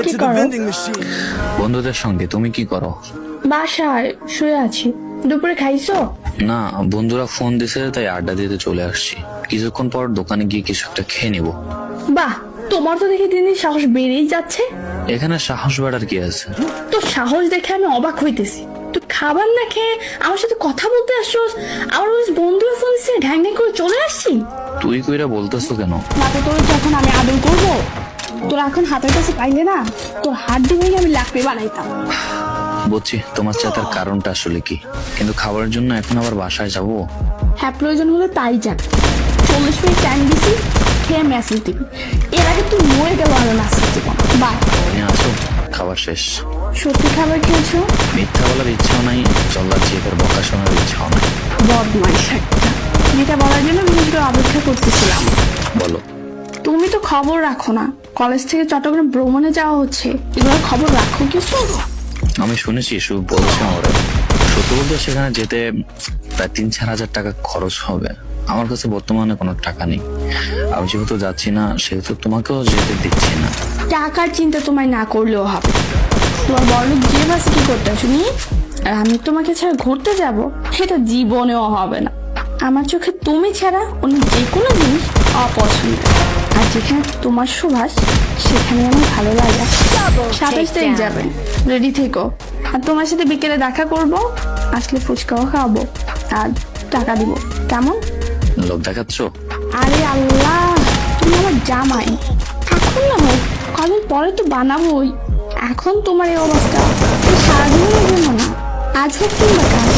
কি করো? বন্ধুদের সঙ্গে। তুমি কি করো? বাসায় শুয়ে আছি। দুপুরে খাইছো? না, বন্ধুরা ফোন দিছে তাই আড্ডা দিতে চলে আসছি। কিছুক্ষণ পর দোকানে গিয়ে কিছু একটা খেয়ে নিব। বাহ, তোমার তো দেখি দিন দিন সাহস বেড়েই যাচ্ছে। এখানে সাহস বাড়ার কি আছে? তো সাহস দেখে আমি অবাক হইতেছি। তুই খাবার না খেয়ে আমার সাথে কথা বলতে আসছোস, আমার ওই বন্ধুরা ফোন দিচ্ছে ঢ্যাং ঢ্যাং করে চলে আসছি। তুই কইরা বলতেছো কেন? মাকে তোর যখন আমি আদর করবো, তোর এখন হাতের কাছে পাইলে না, তোর হাত দিয়ে আমি লাকড়ি বানাইতাম। বুঝছি তোমার চাতার কারণটা আসলে কি, কিন্তু খাবারের জন্য এখন আবার বাসায় যাব? হ্যাঁ, প্রয়োজন হলে তাই যাক। 40 মিনিট টাইম দিছি, খেয়ে মেসেজ দিবি। এর আগে তুই মরে গেল আর মেসেজ দিব। বাই। তুমি আছো? খাবার শেষ। সত্যি খাবার খেয়েছো? মিথ্যা বলার ইচ্ছাও নাই, চল্লার চেপের বকা শোনার ইচ্ছাও নাই। বদমাইশ একটা। যেটা বলার জন্য বিশেষ করে অপেক্ষা করতেছিলাম। বলো। তুমি তো খবর রাখো না, কলেজ থেকে চট্টগ্রাম ভ্রমণে যাওয়া হচ্ছে, এগুলোর খবর রাখো কিছু? আমি শুনেছি, শুধু বলছে আমার। সত্যি বলতে সেখানে যেতে প্রায় 3-4 হাজার টাকা খরচ হবে। আমার কাছে বর্তমানে কোনো টাকা নেই। আমি যেহেতু যাচ্ছি না, সেহেতু তোমাকেও যেতে দিচ্ছি না। টাকার চিন্তা তোমায় না করলেও হবে। তোমার বড়লোক যে বাসে কি করতে শুনি, আর আমি তোমাকে ছাড়া ঘুরতে যাব, সেটা জীবনেও হবে না। আমার চোখে তুমি ছাড়া অন্য যে কোনো জিনিস অপছন্দ। আর যেখানে তোমার সুবাস, সেখানে আমার ভালো লাগে। 27 তারিখ যাবেন, রেডি থেকো। আর তোমার সাথে বিকেলে দেখা করব, আসলে ফুচকাও খাওয়াবো আর টাকা দিব। কেমন? লোভ দেখাচ্ছ? আরে আল্লাহ, তুমি আমার জামাই। এখন না হোক, কদিন পরে তো বানাবোই। এখন তোমার এই অবস্থা, তুমি সারাদিনের জন্য না, আজ হোক কিংবা কাল।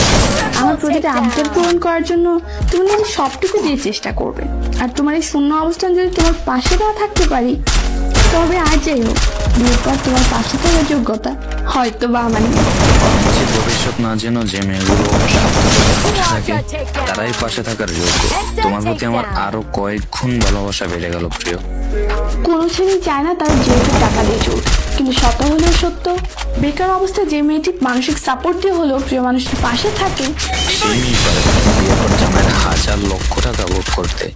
আমার প্রতিটা আবদার পূরণ করার জন্য তুমি নিজে সবটুকু দিয়ে চেষ্টা করবে। আর তোমার এই শূন্য অবস্থান যদি তোমার পাশে না থাকতে পারি, তবে আর যাই হোক, বিয়ের পর তোমার পাশে থাকার যোগ্যতা হয়তো বা আমার নেই। যে ভবিষ্যৎ না যেন যে মেয়েগুলো থাকে তারাই পাশে থাকার যোগ্য। তোমার প্রতি আমার আরো কয়েক গুণ ভালোবাসা বেড়ে গেল প্রিয়। কোনো ছেলে চায় না তার যেহেতু টাকা দিয়ে চলতে, কিন্তু শত হলেও সত্য, বেকার অবস্থায় যে মেয়েটি মানসিক সাপোর্ট দিয়ে হলেও প্রিয় মানুষের পাশে থাকে, সেই মেয়ে পারে বিয়ের পর জামাইয়ের 1,000,000,000 টাকা ভোগ করতে।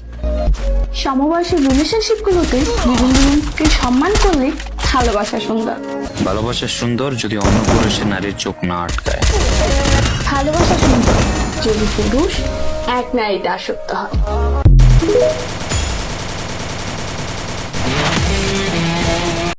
সমবয়সের রিলেশনশিপ গুলোতে দুজনকে সম্মান করলে ভালোবাসা সুন্দর। ভালোবাসা সুন্দর যদি অন্য পুরুষের নারীর চোখ না আটকায়। ভালোবাসা সুন্দর যদি পুরুষ এক নারীতে আসক্ত হয়।